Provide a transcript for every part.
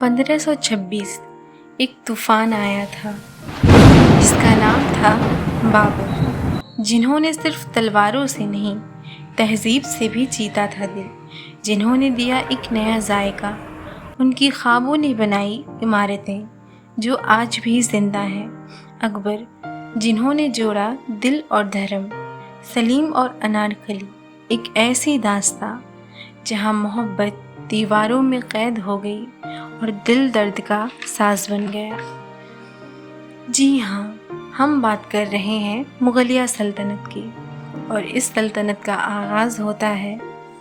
1526 एक तूफ़ान आया था जिसका नाम था बाबर, जिन्होंने सिर्फ तलवारों से नहीं तहज़ीब से भी जीता था दिल, जिन्होंने दिया एक नया जायका। उनकी ख्वाबों ने बनाई इमारतें जो आज भी जिंदा हैं। अकबर, जिन्होंने जोड़ा दिल और धर्म। सलीम और अनारकली, एक ऐसी दास्तां जहां मोहब्बत दीवारों में कैद हो गई और दिल दर्द का साज बन गया। जी हाँ, हम बात कर रहे हैं मुगलिया सल्तनत की, और इस सल्तनत का आगाज़ होता है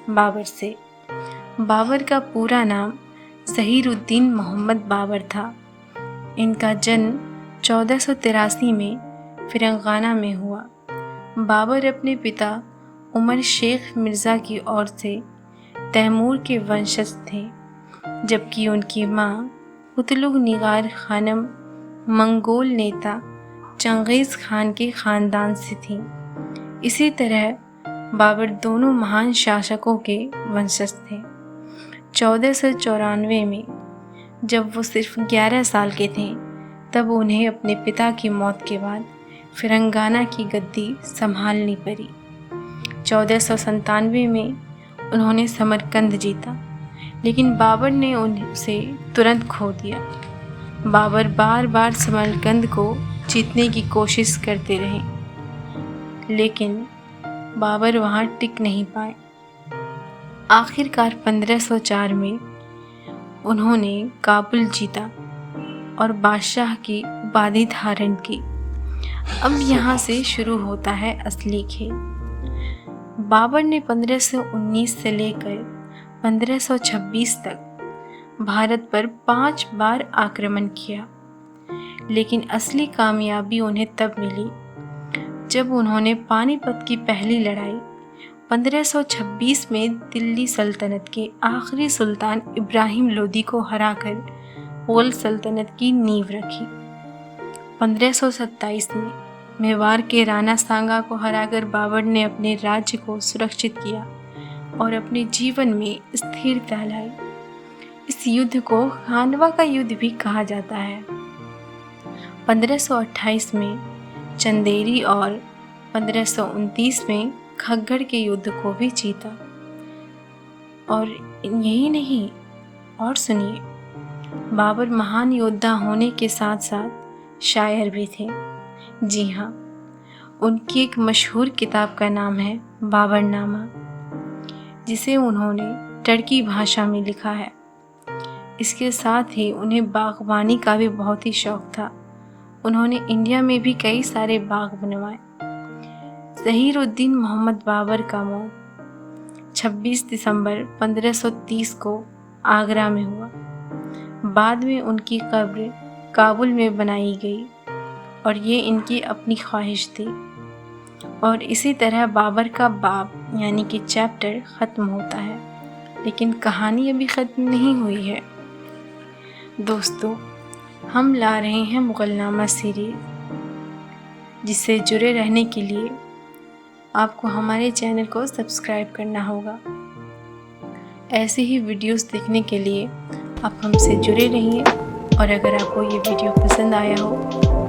बाबर से। बाबर का पूरा नाम ज़हीरुद्दीन मोहम्मद बाबर था। इनका जन्म 1483 में फिरंगाना में हुआ। बाबर अपने पिता उमर शेख मिर्ज़ा की ओर से तैमूर के वंशज थे, जबकि उनकी माँ कुतलुग निगार खानम मंगोल नेता चंगेज़ खान के ख़ानदान से थी। इसी तरह बाबर दोनों महान शासकों के वंशज थे। 1494 में जब वो सिर्फ 11 साल के थे, तब उन्हें अपने पिता की मौत के बाद फिरंगाना की गद्दी संभालनी पड़ी। 1497 में उन्होंने समरकंद जीता, लेकिन बाबर ने उसे तुरंत खो दिया। बाबर बार बार समरकंद को जीतने की कोशिश करते रहे, लेकिन बाबर वहाँ टिक नहीं पाए। आखिरकार 1504 में उन्होंने काबुल जीता और बादशाह की उपाधि धारण की। अब यहाँ से शुरू होता है असली खेल। बाबर ने 1519 से लेकर 1526 तक भारत पर 5 बार आक्रमण किया, लेकिन असली कामयाबी उन्हें तब मिली जब उन्होंने पानीपत की पहली लड़ाई 1526 में दिल्ली सल्तनत के आखिरी सुल्तान इब्राहिम लोदी को हराकर मुगल सल्तनत की नींव रखी। 1527 में मेवाड़ के राणा सांगा को हराकर बाबर ने अपने राज्य को सुरक्षित किया और अपने जीवन में स्थिरता लाई। इस युद्ध को खानवा का युद्ध भी कहा जाता है। 1528 में चंदेरी और 1529 में खग्गड़ के युद्ध को भी जीता। और यही नहीं, और सुनिए, बाबर महान योद्धा होने के साथ साथ शायर भी थे। जी हाँ, उनकी एक मशहूर किताब का नाम है बाबरनामा, जिसे उन्होंने टर्की भाषा में लिखा है। इसके साथ ही उन्हें बागवानी का भी बहुत ही शौक था। उन्होंने इंडिया में भी कई सारे बाग बनवाए। ज़हीरुद्दीन मोहम्मद बाबर का मौत 26 दिसंबर 1530 को आगरा में हुआ। बाद में उनकी कब्र काबुल में बनाई गई, और ये इनकी अपनी ख्वाहिश थी। और इसी तरह बाबर का बाब यानी कि चैप्टर ख़त्म होता है, लेकिन कहानी अभी ख़त्म नहीं हुई है। दोस्तों, हम ला रहे हैं मुगलनामा सीरीज़, जिससे जुड़े रहने के लिए आपको हमारे चैनल को सब्सक्राइब करना होगा। ऐसे ही वीडियोस देखने के लिए आप हमसे जुड़े रहिए, और अगर आपको ये वीडियो पसंद आया हो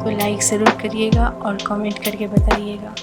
तो लाइक ज़रूर करिएगा और कमेंट करके बताइएगा।